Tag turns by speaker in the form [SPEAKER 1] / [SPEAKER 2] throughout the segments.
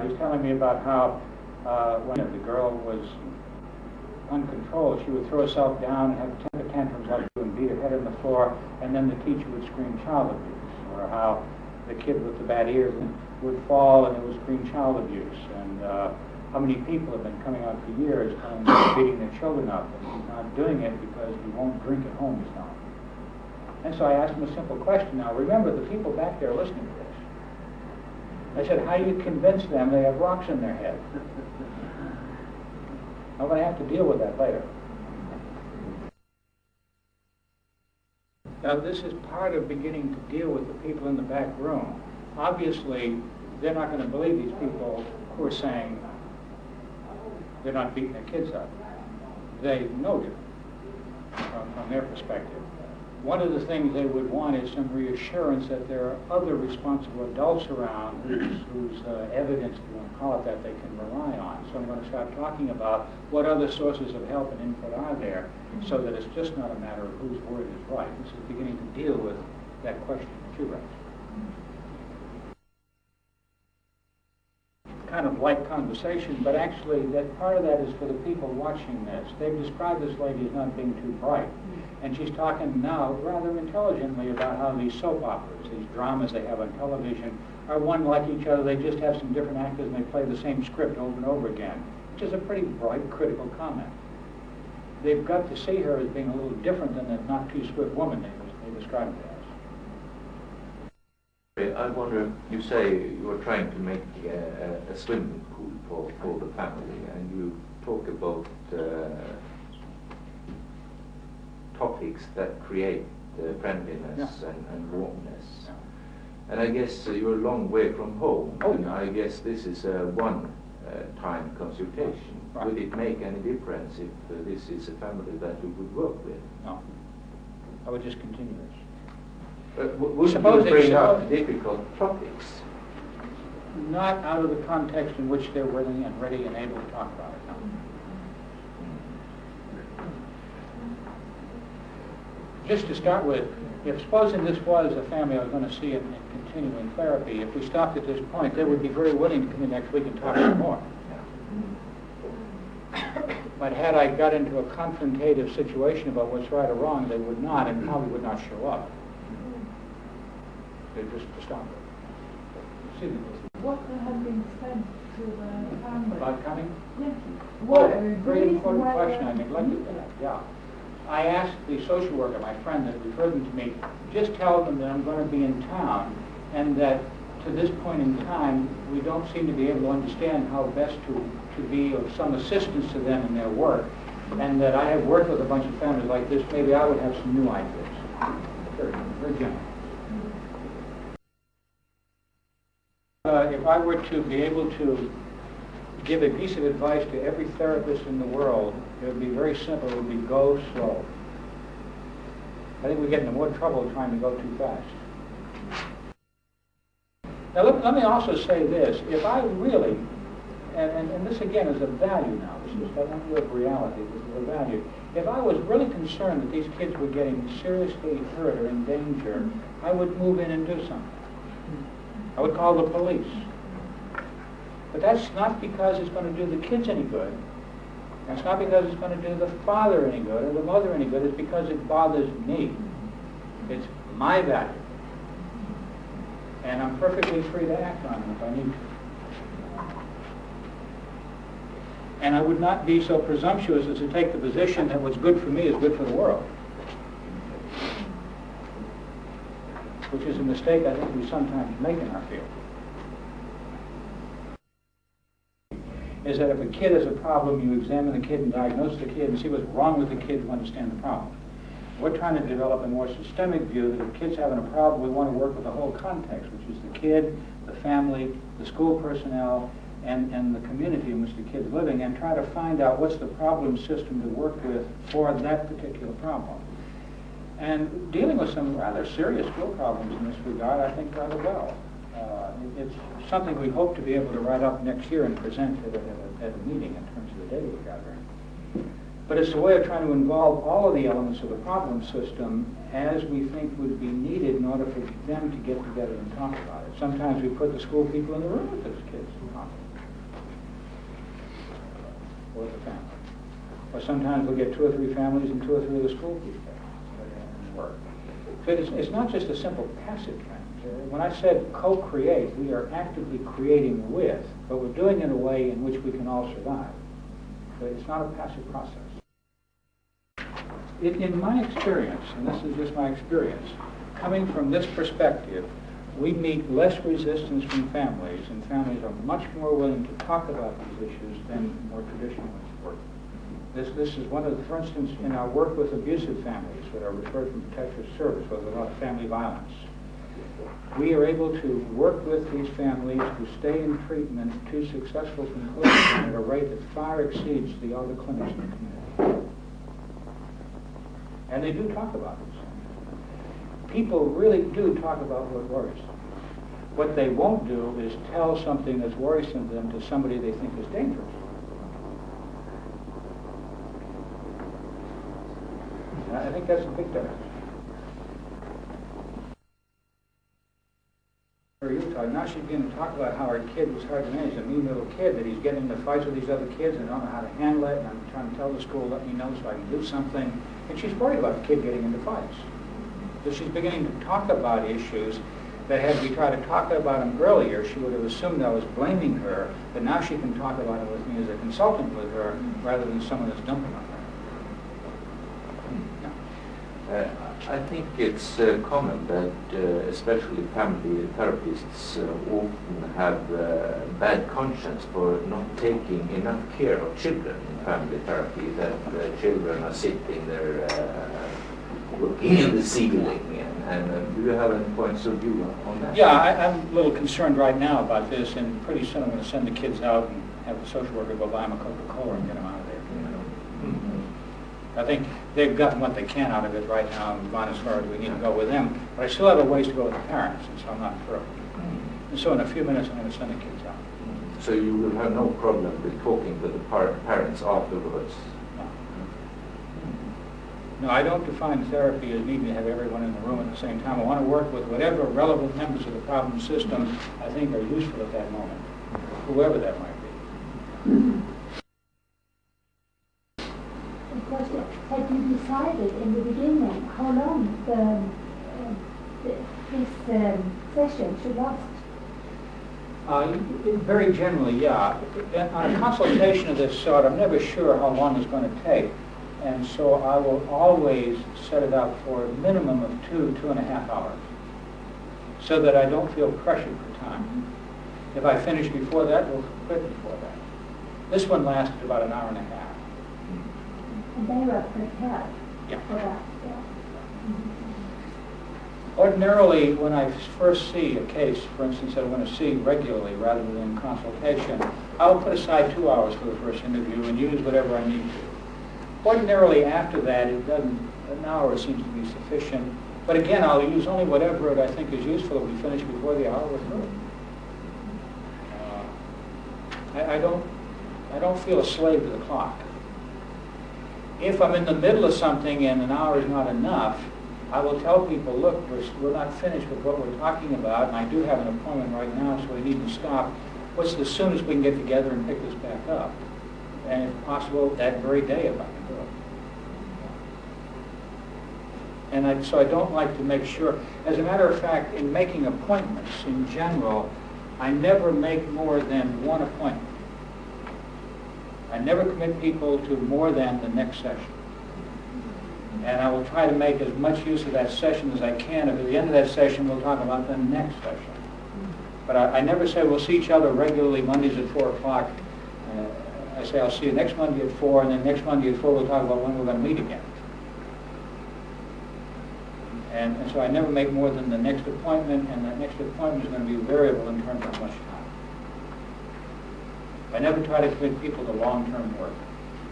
[SPEAKER 1] He's telling me about how when the girl was uncontrolled, she would throw herself down and have temper tantrums like you and beat her head on the floor, and then the teacher would scream child abuse. Or how the kid with the bad ears would fall and it would scream child abuse. And how many people have been coming out for years telling him beating their children up, and he's not doing it because he won't drink at home, he's not. And so I asked him a simple question. Now remember, the people back there are listening to this. I said, how do you convince them they have rocks in their head? I'm going to have to deal with that later. Now this is part of beginning to deal with the people in the back room. Obviously, they're not going to believe these people who are saying they're not beating their kids up. They know different from their perspective. One of the things they would want is some reassurance that there are other responsible adults around whose evidence, if you want to call it that, they can rely on. So I'm going to start talking about what other sources of help and input are there, so that it's just not a matter of whose word is right. This is beginning to deal with that question that you raised. Kind of light conversation, but actually that part of that is for the people watching this. They've described this lady as not being too bright. And she's talking now rather intelligently about how these soap operas, these dramas they have on television, are one like each other. They just have some different actors and they play the same script over and over again, which is a pretty bright, critical comment. They've got to see her as being a little different than that not too swift woman they described her as.
[SPEAKER 2] I wonder, you say you're trying to make a swimming pool for the family, and you talk about topics that create friendliness and warmness. Yeah. And I guess you're a long way from home.
[SPEAKER 1] Oh,
[SPEAKER 2] and I guess this is a one-time consultation.
[SPEAKER 1] Right.
[SPEAKER 2] Would it make any difference if this is a family that you would work with?
[SPEAKER 1] No. I would just continue this.
[SPEAKER 2] But would you bring up difficult topics?
[SPEAKER 1] Not out of the context in which they're willing and ready and able to talk about it, no. Just to start with, if supposing this was a family I was going to see in continuing therapy, if we stopped at this point, they would be very willing to come in next week and talk some more. But had I got into a confrontative situation about what's right or wrong, they would not, and probably would not show up. They'd just stop it. Excuse me.
[SPEAKER 3] What had been said to the family?
[SPEAKER 1] About coming?
[SPEAKER 3] Yes.
[SPEAKER 1] Well, very important question. I neglected that. Yeah. I asked the social worker, my friend that referred them to me, just tell them that I'm going to be in town, and that to this point in time, we don't seem to be able to understand how best to be of some assistance to them in their work, and that I have worked with a bunch of families like this. Maybe I would have some new ideas. Very general. If I were to be able to give a piece of advice to every therapist in the world, it would be very simple. It would be go slow. I think we get into more trouble trying to go too fast. Now let me also say this. If I really, and this again is a value now, this is not with reality, this is a value. If I was really concerned that these kids were getting seriously hurt or in danger, I would move in and do something. I would call the police. But that's not because it's going to do the kids any good. That's not because it's going to do the father any good or the mother any good. It's because it bothers me. It's my value. And I'm perfectly free to act on it if I need to. And I would not be so presumptuous as to take the position that what's good for me is good for the world. Which is a mistake I think we sometimes make in our field. Is that if a kid has a problem, you examine the kid and diagnose the kid and see what's wrong with the kid to understand the problem. We're trying to develop a more systemic view that if kids having a problem, we want to work with the whole context, which is the kid, the family, the school personnel, and the community in which the kid's living, and try to find out what's the problem system to work with for that particular problem. And dealing with some rather serious skill problems in this regard, I think, rather well. It's something we hope to be able to write up next year and present at a meeting in terms of the data we're gathering. But it's a way of trying to involve all of the elements of the problem system as we think would be needed in order for them to get together and talk about it. Sometimes we put the school people in the room with those kids and talk. with the family. Or sometimes we'll get 2 or 3 families and 2 or 3 of the school people work. So it's not just a simple passive thing. When I said co-create, we are actively creating with, but we're doing it in a way in which we can all survive. But it's not a passive process. In my experience, and this is just my experience, coming from this perspective, we meet less resistance from families, and families are much more willing to talk about these issues than more traditional work. This is one of the, for instance, in our work with abusive families that are referred from protective service, where there's a lot of family violence. We are able to work with these families to stay in treatment to successful conclusion at a rate that far exceeds the other clinics in the community. And they do talk about this. People really do talk about what worries them. What they won't do is tell something that's worrisome to them to somebody they think is dangerous. And I think that's a big difference. Now she's beginning to talk about how her kid was hard to manage, a mean little kid, that he's getting into fights with these other kids and don't know how to handle it, and I'm trying to tell the school, let me know so I can do something. And she's worried about the kid getting into fights. So she's beginning to talk about issues that had we tried to talk about them earlier, she would have assumed I was blaming her, but now she can talk about it with me as a consultant with her rather than someone that's dumping on her.
[SPEAKER 2] I think it's common that especially family therapists often have bad conscience for not taking enough care of children in family therapy, that children are sitting there looking in the ceiling. And do you have any points of view on that?
[SPEAKER 1] Yeah, I'm a little concerned right now about this, and pretty soon I'm going to send the kids out and have the social worker go buy them a Coca-Cola and get them out of there. I think they've gotten what they can out of it right now and gone as far as we need to go with them. But I still have a ways to go with the parents, and so I'm not thrilled. And so in a few minutes I'm going to send the kids out.
[SPEAKER 2] So you will have no problem with talking with the parents afterwards?
[SPEAKER 1] No, I don't define therapy as needing to have everyone in the room at the same time. I want to work with whatever relevant members of the problem system I think are useful at that moment, whoever that might be.
[SPEAKER 4] Had you decided in the beginning how long this session should last?
[SPEAKER 1] Very generally, yeah. On a consultation of this sort, I'm never sure how long it's going to take. And so I will always set it up for a minimum of 2.5 hours, so that I don't feel pressured for time. If I finish before that, we'll quit before that. This one lasted about 1.5 hours.
[SPEAKER 4] And they were prepared for that. Yeah.
[SPEAKER 1] Ordinarily, when I first see a case, for instance, that I'm going to see regularly rather than consultation, I'll put aside 2 hours for the first interview and use whatever I need to. Ordinarily, after that, it doesn't. An hour seems to be sufficient. But again, I'll use only whatever I think is useful if we finish before the hour was through. I don't feel a slave to the clock. If I'm in the middle of something and an hour is not enough, I will tell people, look, we're not finished with what we're talking about, and I do have an appointment right now, so we need to stop. What's the soonest we can get together and pick this back up? And if possible, that very day if I can do it. And so I don't like to make sure. As a matter of fact, in making appointments in general, I never make more than one appointment. I never commit people to more than the next session. And I will try to make as much use of that session as I can. If at the end of that session we'll talk about the next session. But I never say we'll see each other regularly Mondays at 4 o'clock. I say I'll see you next Monday at 4, and then next Monday at 4 we'll talk about when we're going to meet again. And so I never make more than the next appointment, and that next appointment is going to be variable in terms of how much time. I never try to commit people to long-term work,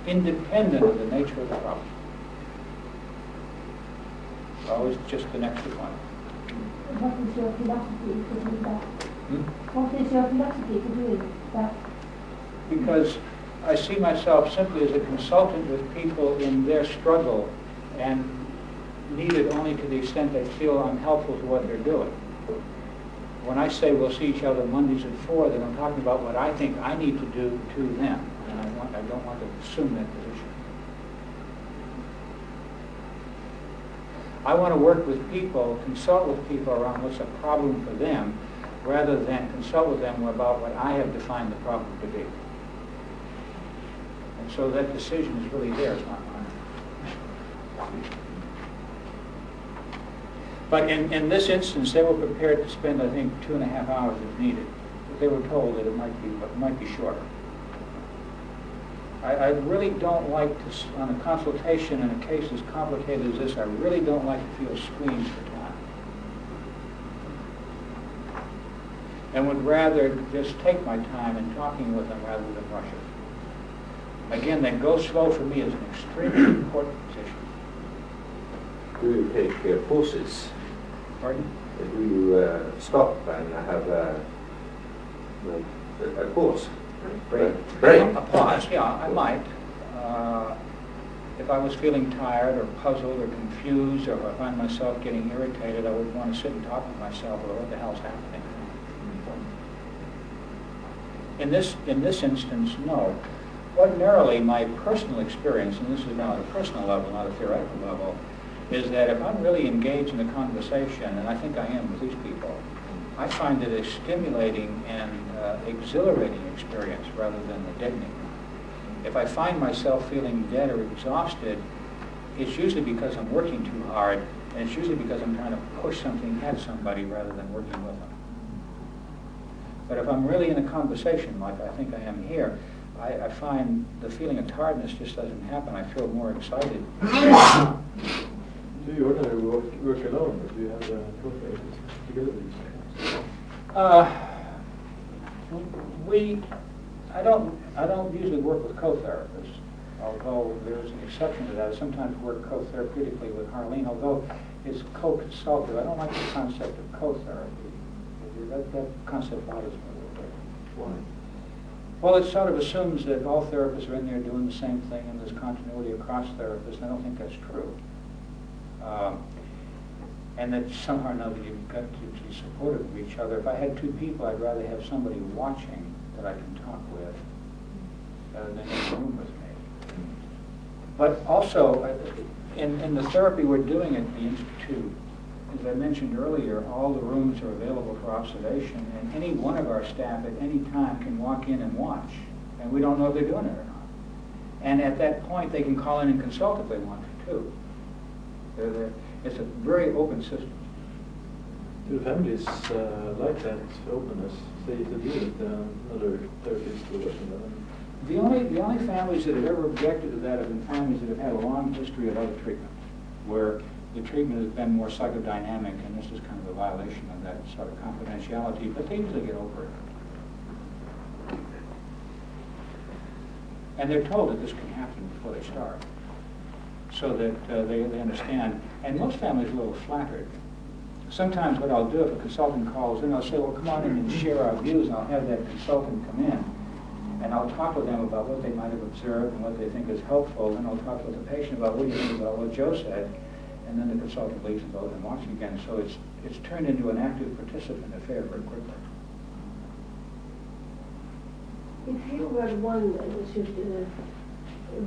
[SPEAKER 1] independent of the nature of the problem. Always just the next appointment.
[SPEAKER 4] What is your philosophy to do that? What is your philosophy to do that?
[SPEAKER 1] Because I see myself simply as a consultant with people in their struggle, and need it only to the extent they feel I'm helpful to what they're doing. When I say we'll see each other Mondays at 4, then I'm talking about what I think I need to do to them. And I want I don't want to assume that position. I want to work with people, consult with people around what's a problem for them, rather than consult with them about what I have defined the problem to be. And so that decision is really theirs, not mine. But in this instance, they were prepared to spend, I think, 2.5 hours if needed. But they were told that it might be shorter. I really don't like to, on a consultation in a case as complicated as this, I really don't like to feel squeezed for time. And would rather just take my time in talking with them rather than rush it. Again, that go slow for me is an extremely important position.
[SPEAKER 2] Do you take pauses?
[SPEAKER 1] Pardon?
[SPEAKER 2] Do you stop and have a pause?
[SPEAKER 1] Break.
[SPEAKER 2] Break.
[SPEAKER 1] A pause, yeah, I might. If I was feeling tired or puzzled or confused, or if I find myself getting irritated, I would want to sit and talk with myself about what the hell's happening. In this instance, no. Ordinarily, my personal experience, and this is now at a personal level, not a theoretical level, is that if I'm really engaged in a conversation, and I think I am with these people, I find it a stimulating and exhilarating experience rather than a deadening. If I find myself feeling dead or exhausted, it's usually because I'm working too hard, and it's usually because I'm trying to push something at somebody rather than working with them. But if I'm really in a conversation, like I think I am here, I find the feeling of tiredness just doesn't happen. I feel more excited.
[SPEAKER 5] Do you ordinarily work alone, or do you have co-therapists together with you?
[SPEAKER 1] I don't usually work with co-therapists, although there's an exception to that. I sometimes work co-therapeutically with Harleen, although it's co-consultative. I don't like the concept of co-therapy. That concept bothers me a little bit.
[SPEAKER 2] Why?
[SPEAKER 1] Well, it sort of assumes that all therapists are in there doing the same thing and there's continuity across therapists, and I don't think that's true. And that somehow or another you've got to be supportive of each other. If I had two people, I'd rather have somebody watching that I can talk with rather than in the room with me. But also, in the therapy we're doing at the Institute, as I mentioned earlier, all the rooms are available for observation, and any one of our staff at any time can walk in and watch, and we don't know if they're doing it or not. And at that point, they can call in and consult if they want to, too. It's a very open system.
[SPEAKER 5] Do families like that openness, say, to deal with another therapist or working?
[SPEAKER 1] The only families that have ever objected to that have been families that have had a long history of other treatment, where the treatment has been more psychodynamic, and this is kind of a violation of that sort of confidentiality, but they usually get over it. And they're told that this can happen before they start, so that they understand. And most families are a little flattered. Sometimes what I'll do, if a consultant calls in, I'll say, well, come on in and share our views, and I'll have that consultant come in. And I'll talk with them about what they might have observed and what they think is helpful, and I'll talk with the patient about what do you think about what Joe said, and then the consultant leaves and goes and watches again. So it's turned into an active participant affair very quickly.
[SPEAKER 4] If you were the one that should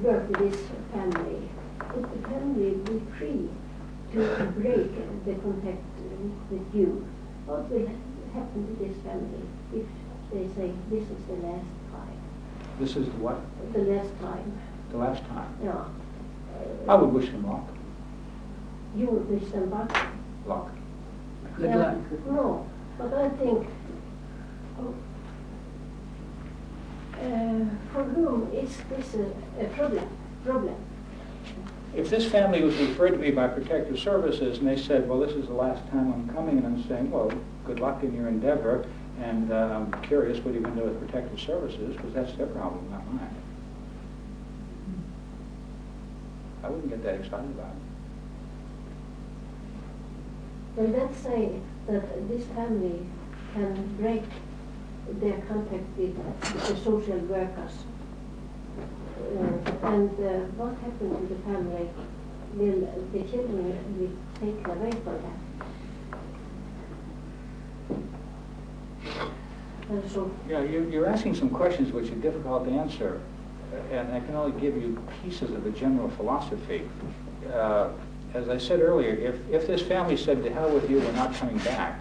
[SPEAKER 4] work with this family, would the family be free to break the contact with you? What will happen to this family if they say this is the last time?
[SPEAKER 1] This is the what?
[SPEAKER 4] The last time.
[SPEAKER 1] The last time.
[SPEAKER 4] Yeah.
[SPEAKER 1] I would wish them luck.
[SPEAKER 4] You would wish them back?
[SPEAKER 1] Luck.
[SPEAKER 3] Good
[SPEAKER 4] Yeah,
[SPEAKER 3] luck.
[SPEAKER 4] no, but I think for whom is this a problem?
[SPEAKER 1] If this family was referred to me by Protective Services and they said, well, this is the last time I'm coming, and I'm saying, well, good luck in your endeavor, and I'm curious what you're going to do with Protective Services, because that's their problem, not mine. I wouldn't get that excited about it.
[SPEAKER 4] Well, let's say that this family can break their contact with the social workers. And what happened to the family? Will the children be taken away from that? So
[SPEAKER 1] Yeah, you're asking some questions which are difficult to answer. and I can only give you pieces of the general philosophy. As I said earlier, if this family said, to hell with you, we're not coming back,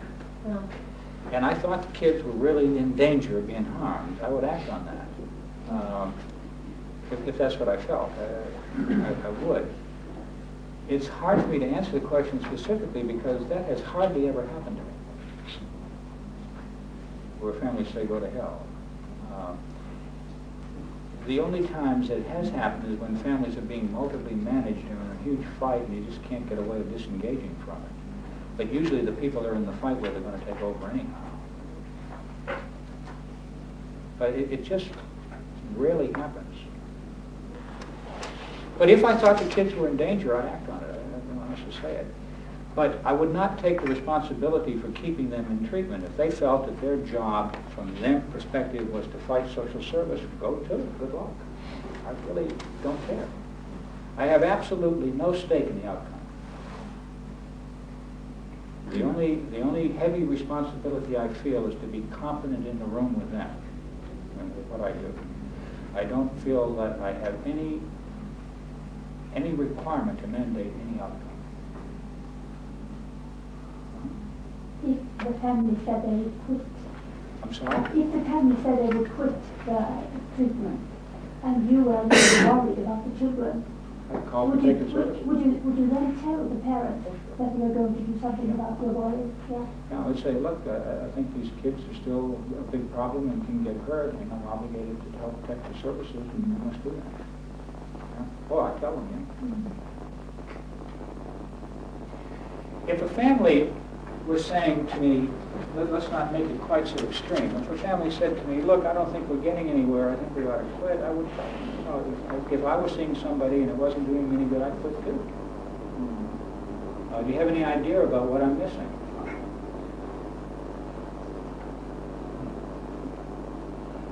[SPEAKER 1] and I thought the kids were really in danger of being harmed, I would act on that. If that's what I felt, I would. It's hard for me to answer the question specifically because that has hardly ever happened to me, where families say go to hell. The only times it has happened is when families are being multiply managed and in a huge fight and you just can't get away with disengaging from it. But usually the people are in the fight where they're going to take over anyhow. But it just rarely happens. But if I thought the kids were in danger, I'd act on it. I don't know how to say it. But I would not take the responsibility for keeping them in treatment. If they felt that their job, from their perspective, was to fight social service, go to it. Good luck. I really don't care. I have absolutely no stake in the outcome. The only heavy responsibility I feel is to be competent in the room with them and with what I do. I don't feel that I have any requirement to mandate any outcome.
[SPEAKER 6] If the family said they would quit.
[SPEAKER 1] I'm sorry?
[SPEAKER 6] If the family said they would quit the treatment, and you were really worried about the children,
[SPEAKER 1] I'd call and take a service.
[SPEAKER 6] Would you then tell the parents that you are going to do something about your worries? Yeah.
[SPEAKER 1] Yeah, I would say, look, I think these kids are still a big problem and can get hurt, and I'm obligated to help protect the services, and I must do that. Yeah. Oh, I tell them, yeah. Mm-hmm. If a family was saying to me, let's not make it quite so extreme. If a family said to me, look, I don't think we're getting anywhere, I think we ought to quit, I would, if I was seeing somebody and it wasn't doing me any good, I'd quit too. Do you have any idea about what I'm missing?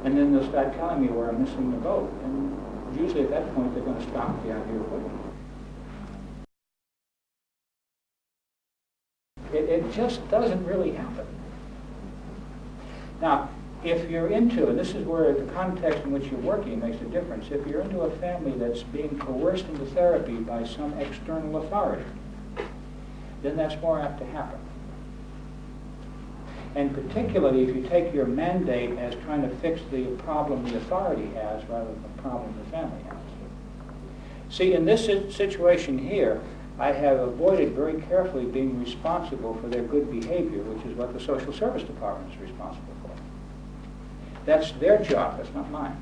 [SPEAKER 1] And then they'll start telling me where I'm missing the boat. And usually at that point, they're going to stop the idea of quitting. It just doesn't really happen. Now, if you're into, and this is where the context in which you're working makes a difference, if you're into a family that's being coerced into therapy by some external authority, then that's more apt to happen. And particularly if you take your mandate as trying to fix the problem the authority has rather than the problem the family has. See, in this situation here, I have avoided very carefully being responsible for their good behavior, which is what the social service department is responsible for. That's their job, that's not mine.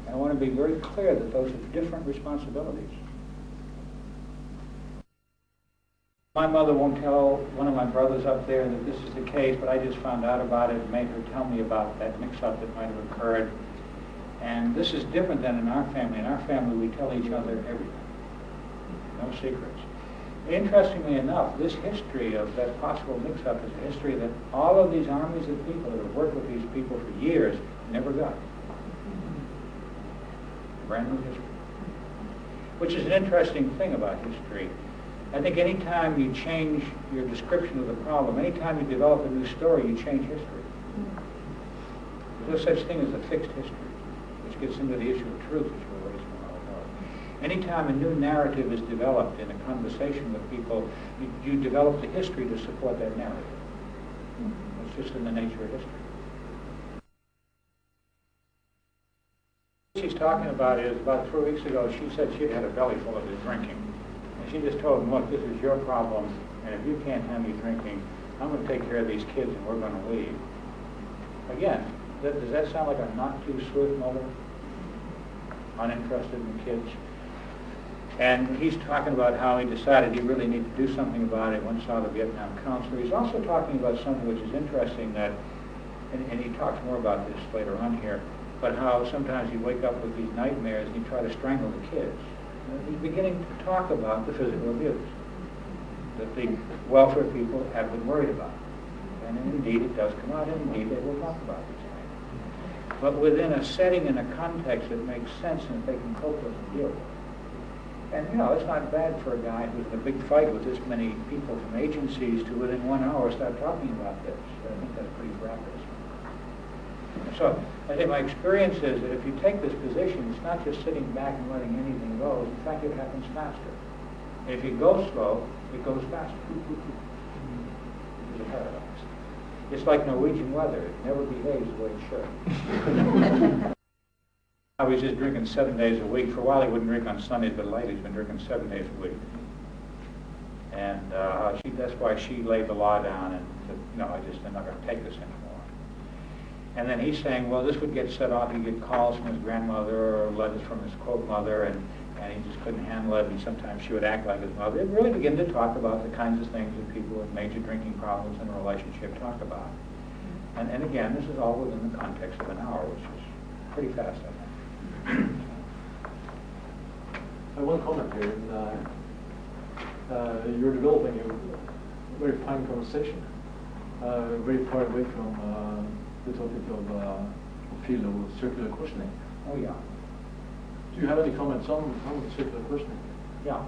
[SPEAKER 1] And I want to be very clear that those are different responsibilities. My mother won't tell one of my brothers up there that this is the case, but I just found out about it and made her tell me about that mix-up that might have occurred. And this is different than in our family. In our family, we tell each other everything. No secrets. Interestingly enough, this history of that possible mix-up is a history that all of these armies of people that have worked with these people for years never got. Brand new history. Which is an interesting thing about history. I think any time you change your description of the problem, any time you develop a new story, you change history. There's no such thing as a fixed history, which gets into the issue of truth, which we're raising a while ago. Anytime a new narrative is developed in a conversation with people, you develop the history to support that narrative. It's just in the nature of history. What she's talking about is, about 3 weeks ago, she said she'd had a belly full of his drinking. And she just told him, look, this is your problem, and if you can't have me drinking, I'm going to take care of these kids and we're going to leave. Again, does that sound like a not too swift mother? Uninterested in the kids? And he's talking about how he decided he really needed to do something about it, once saw the Vietnam counselor. He's also talking about something which is interesting, that, and he talks more about this later on here, but how sometimes you wake up with these nightmares and you try to strangle the kids. He's beginning to talk about the physical abuse that the welfare people have been worried about. And indeed it does come out, and indeed they will talk about these things. But within a setting and a context that makes sense and that they can cope with and deal with. And you know, it's not bad for a guy who's in a big fight with this many people from agencies to within 1 hour start talking about this. I think that's pretty rapid. So I think my experience is that if you take this position, it's not just sitting back and letting anything go. In fact, it happens faster. And if you go slow, it goes faster. It's a paradox. It's like Norwegian weather. It never behaves the way it should. I was just drinking 7 days a week. For a while he wouldn't drink on Sundays, but lately he's been drinking 7 days a week. And that's why she laid the law down and said, no, I'm not going to take this anymore. And then he's saying, well, this would get set off. He'd get calls from his grandmother or letters from his quote mother, and he just couldn't handle it. And sometimes she would act like his mother. It really began to talk about the kinds of things that people with major drinking problems in a relationship talk about. And again, this is all within the context of an hour, which is pretty fast, I think.
[SPEAKER 5] I have one comment here. You're developing a very fine conversation, very far away from the topic of field of circular questioning.
[SPEAKER 1] Oh, yeah.
[SPEAKER 5] Do you have any comments on circular questioning?
[SPEAKER 1] Yeah.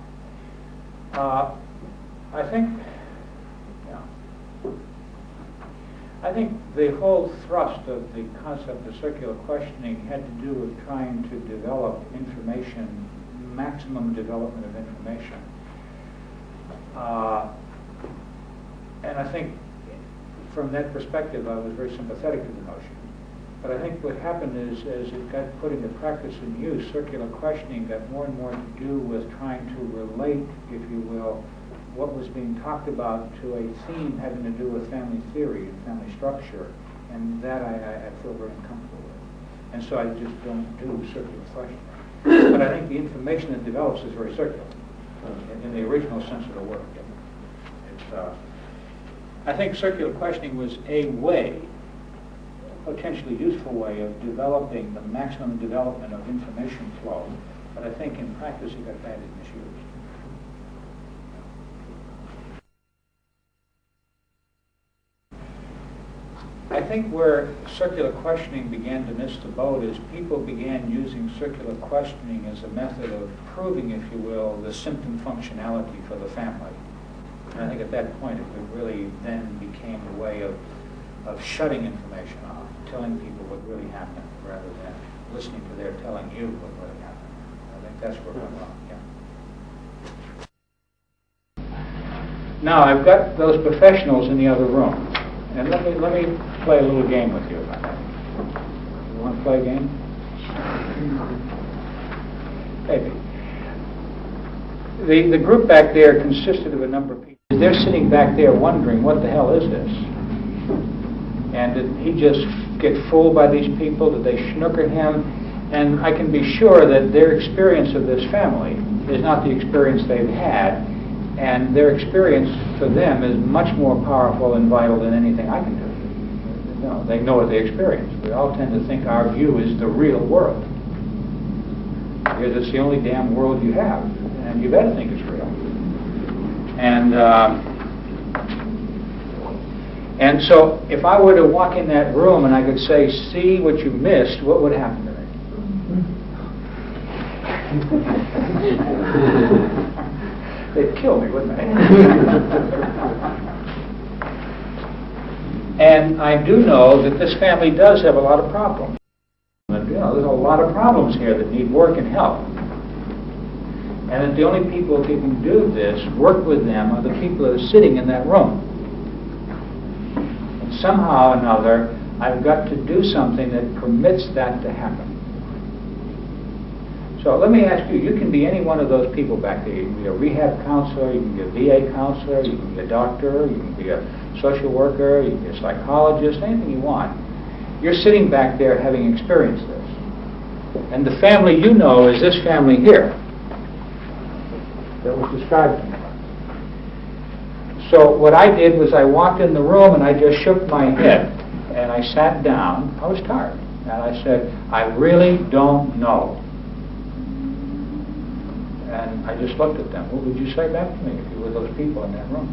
[SPEAKER 1] I think the whole thrust of the concept of circular questioning had to do with trying to develop information, maximum development of information. And I think from that perspective I was very sympathetic to the notion. But I think what happened is, as it got put into practice and use, circular questioning got more and more to do with trying to relate, if you will, what was being talked about to a theme having to do with family theory and family structure, and that I feel very uncomfortable with. And so I just don't do circular questioning. But I think the information that develops is very circular, in the original sense of the word. I think circular questioning was a way, a potentially useful way of developing the maximum development of information flow, but I think in practice it got badly misused. I think where circular questioning began to miss the boat is people began using circular questioning as a method of proving, if you will, the symptom functionality for the family. And I think at that point it really then became a way of shutting information off, telling people what really happened rather than listening to their telling you what really happened. I think that's where it went wrong, yeah. Now I've got those professionals in the other room. And let me play a little game with you about that. You want to play a game? Maybe. The group back there consisted of a number of people. They're sitting back there wondering, what the hell is this? And did he just get fooled by these people? Did they snooker him? And I can be sure that their experience of this family is not the experience they've had. And their experience for them is much more powerful and vital than anything I can do. No, they know what they experience. We all tend to think our view is the real world. Because it's the only damn world you have, and you better think it's real. And so if I were to walk in that room and I could say, see what you missed, what would happen to me? They'd kill me, wouldn't they? And I do know that this family does have a lot of problems. There's a lot of problems here that need work and help. And that the only people who can do this, work with them, are the people that are sitting in that room. And somehow or another, I've got to do something that permits that to happen. So let me ask you, you can be any one of those people back there. You can be a rehab counselor, you can be a VA counselor, you can be a doctor, you can be a social worker, you can be a psychologist, anything you want. You're sitting back there having experienced this. And the family you know is this family here that was described to me. So what I did was I walked in the room and I just shook my head and I sat down. I was tired. And I said, I really don't know. And I just looked at them. What would you say back to me if you were those people in that room?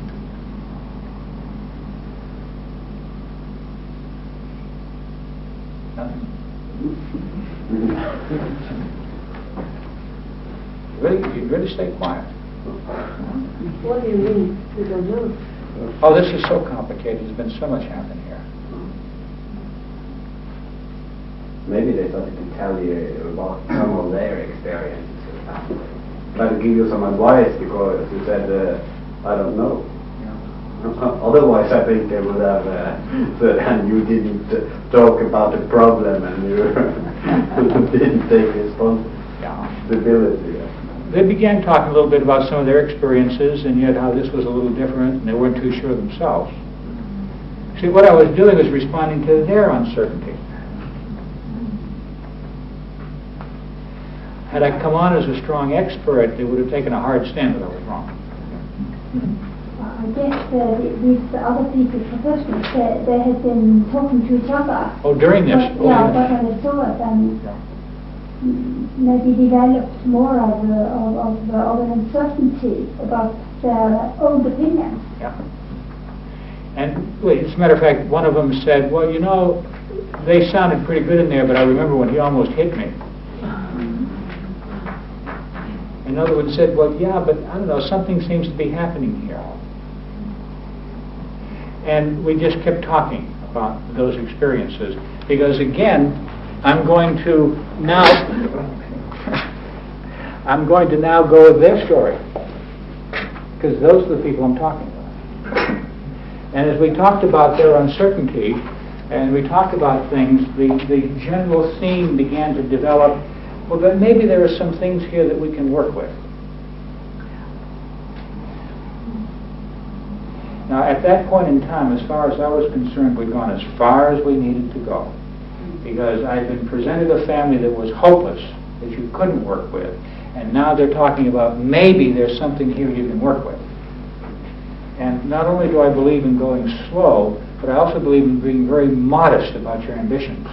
[SPEAKER 1] Nothing. You really stay quiet.
[SPEAKER 4] What do you mean you don't know?
[SPEAKER 1] Oh, this is so complicated. There's been so much happening here.
[SPEAKER 7] maybe they started to tell you about some of their experiences with family. Try to give you some advice because you said, I don't know. Otherwise, I think they would have said, and you didn't talk about the problem and you didn't take responsibility.
[SPEAKER 1] They began talking a little bit about some of their experiences and yet how this was a little different and they weren't too sure themselves. See, what I was doing was responding to their uncertainty. Had I come on as a strong expert, they would have taken a hard stand that I was wrong.
[SPEAKER 6] I guess these other people, professionals, they had been talking to each other.
[SPEAKER 1] Oh, during this?
[SPEAKER 6] But, yeah, but when they saw it and maybe developed more of an uncertainty about their own opinions.
[SPEAKER 1] Yeah. And as a matter of fact, one of them said, well, you know, they sounded pretty good in there, but I remember when he almost hit me. Another one said, well, yeah, but I don't know, something seems to be happening here. And we just kept talking about those experiences. Because again, I'm going to now go with their story. Because those are the people I'm talking about. And as we talked about their uncertainty, and we talked about things, the general theme began to develop. Well, but maybe there are some things here that we can work with. Now, at that point in time, as far as I was concerned, we'd gone as far as we needed to go. Because I had been presented a family that was hopeless, that you couldn't work with. And now they're talking about maybe there's something here you can work with. And not only do I believe in going slow, but I also believe in being very modest about your ambitions.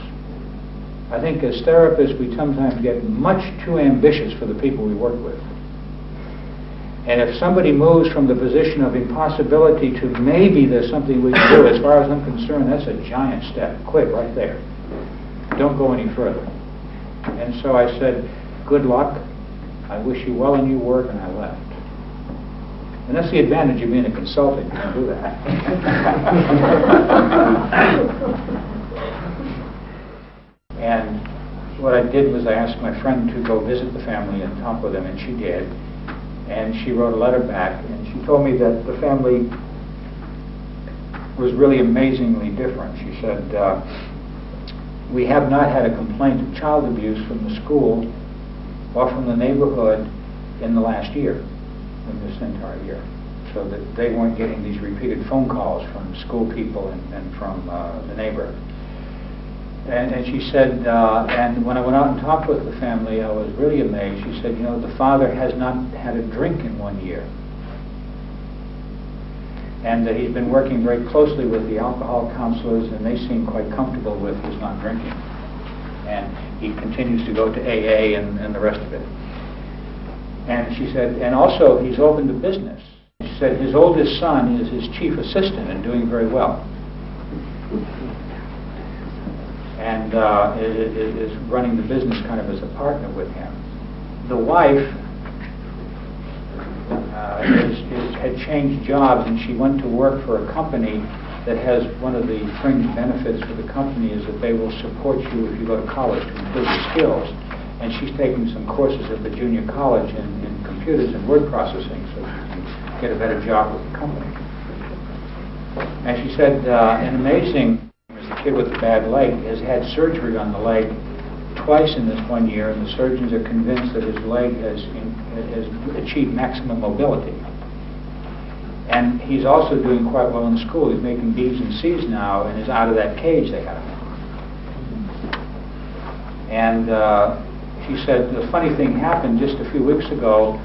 [SPEAKER 1] I think as therapists we sometimes get much too ambitious for the people we work with. And if somebody moves from the position of impossibility to maybe there's something we can do, as far as I'm concerned, that's a giant step. Quit right there. Don't go any further. And so I said, good luck. I wish you well in your work, and I left. And that's the advantage of being a consultant. You can do that. And what I did was I asked my friend to go visit the family and talk with them, and she did. And she wrote a letter back, and she told me that the family was really amazingly different. She said, we have not had a complaint of child abuse from the school or from the neighborhood in the last year, in this entire year. So that they weren't getting these repeated phone calls from school people and from the neighborhood. And she said, and when I went out and talked with the family, I was really amazed. She said, you know, the father has not had a drink in 1 year. And that he's been working very closely with the alcohol counselors, and they seem quite comfortable with his not drinking. And he continues to go to AA and the rest of it. And she said, and also he's open to business. She said his oldest son is his chief assistant and doing very well. And is running the business kind of as a partner with him. The wife had changed jobs, and she went to work for a company that has one of the fringe benefits for the company is that they will support you if you go to college to improve your skills. And she's taking some courses at the junior college in computers and word processing so she can get a better job with the company. And she said, an amazing, the kid with the bad leg has had surgery on the leg twice in this 1 year, and the surgeons are convinced that his leg has achieved maximum mobility. And he's also doing quite well in school. He's making B's and C's now and is out of that cage they had him. And she said the funny thing happened just a few weeks ago.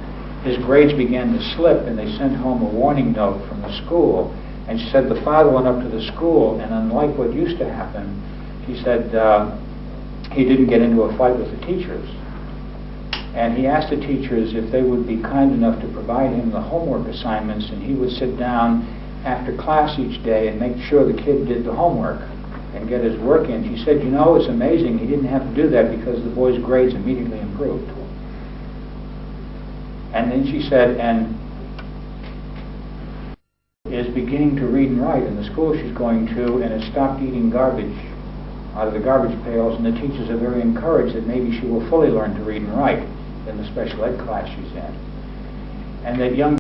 [SPEAKER 1] His grades began to slip, and they sent home a warning note from the school. And she said the father went up to the school, and unlike what used to happen, she said he didn't get into a fight with the teachers. And he asked the teachers if they would be kind enough to provide him the homework assignments, and he would sit down after class each day and make sure the kid did the homework and get his work in. She said, you know, it's amazing, he didn't have to do that because the boy's grades immediately improved. And then she said, and is beginning to read and write in the school she's going to, and has stopped eating garbage out of the garbage pails, and the teachers are very encouraged that maybe she will fully learn to read and write in the special ed class she's in. And that young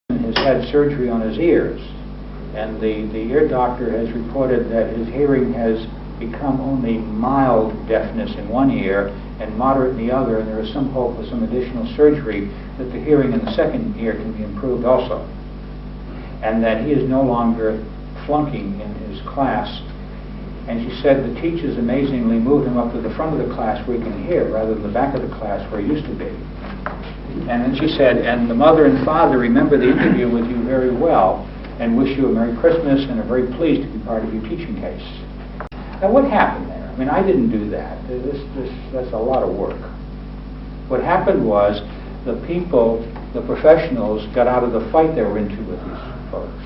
[SPEAKER 1] man has had surgery on his ears, and the ear doctor has reported that his hearing has become only mild deafness in one ear and moderate in the other, and there is some hope with some additional surgery that the hearing in the second ear can be improved also. And that he is no longer flunking in his class. And she said the teachers amazingly moved him up to the front of the class where he can hear rather than the back of the class where he used to be. And then she said, and the mother and father remember the interview with you very well and wish you a Merry Christmas and are very pleased to be part of your teaching case. Now what happened there? I mean, I didn't do that. That's a lot of work. What happened was the people, the professionals, got out of the fight they were into with these folks.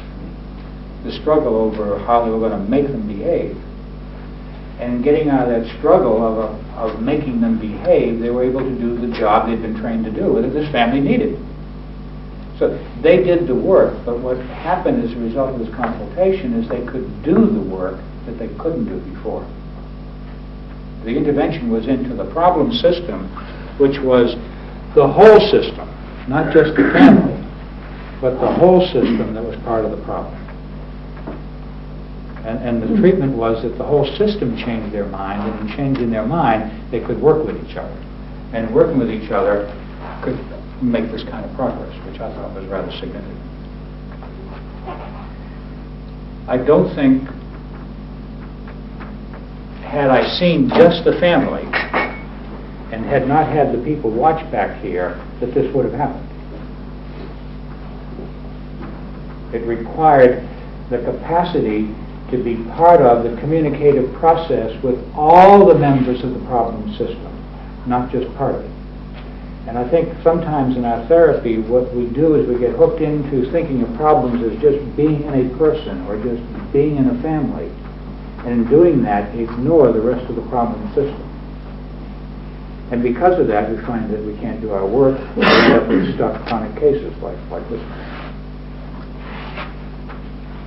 [SPEAKER 1] The struggle over how they were going to make them behave. And getting out of that struggle of making them behave, they were able to do the job they'd been trained to do, that this family needed. So they did the work, but what happened as a result of this consultation is they could do the work that they couldn't do before. The intervention was into the problem system, which was the whole system, not just the family, but the whole system that was part of the problem. And the treatment was that the whole system changed their mind, and in changing their mind, they could work with each other. And working with each other could make this kind of progress, which I thought was rather significant. I don't think, had I seen just the family and had not had the people watch back here, that this would have happened. It required the capacity to be part of the communicative process with all the members of the problem system, not just part of it. And I think sometimes in our therapy, what we do is we get hooked into thinking of problems as just being in a person or just being in a family. And in doing that, ignore the rest of the problem system. And because of that, we find that we can't do our work, we end up with stuck chronic cases like this one.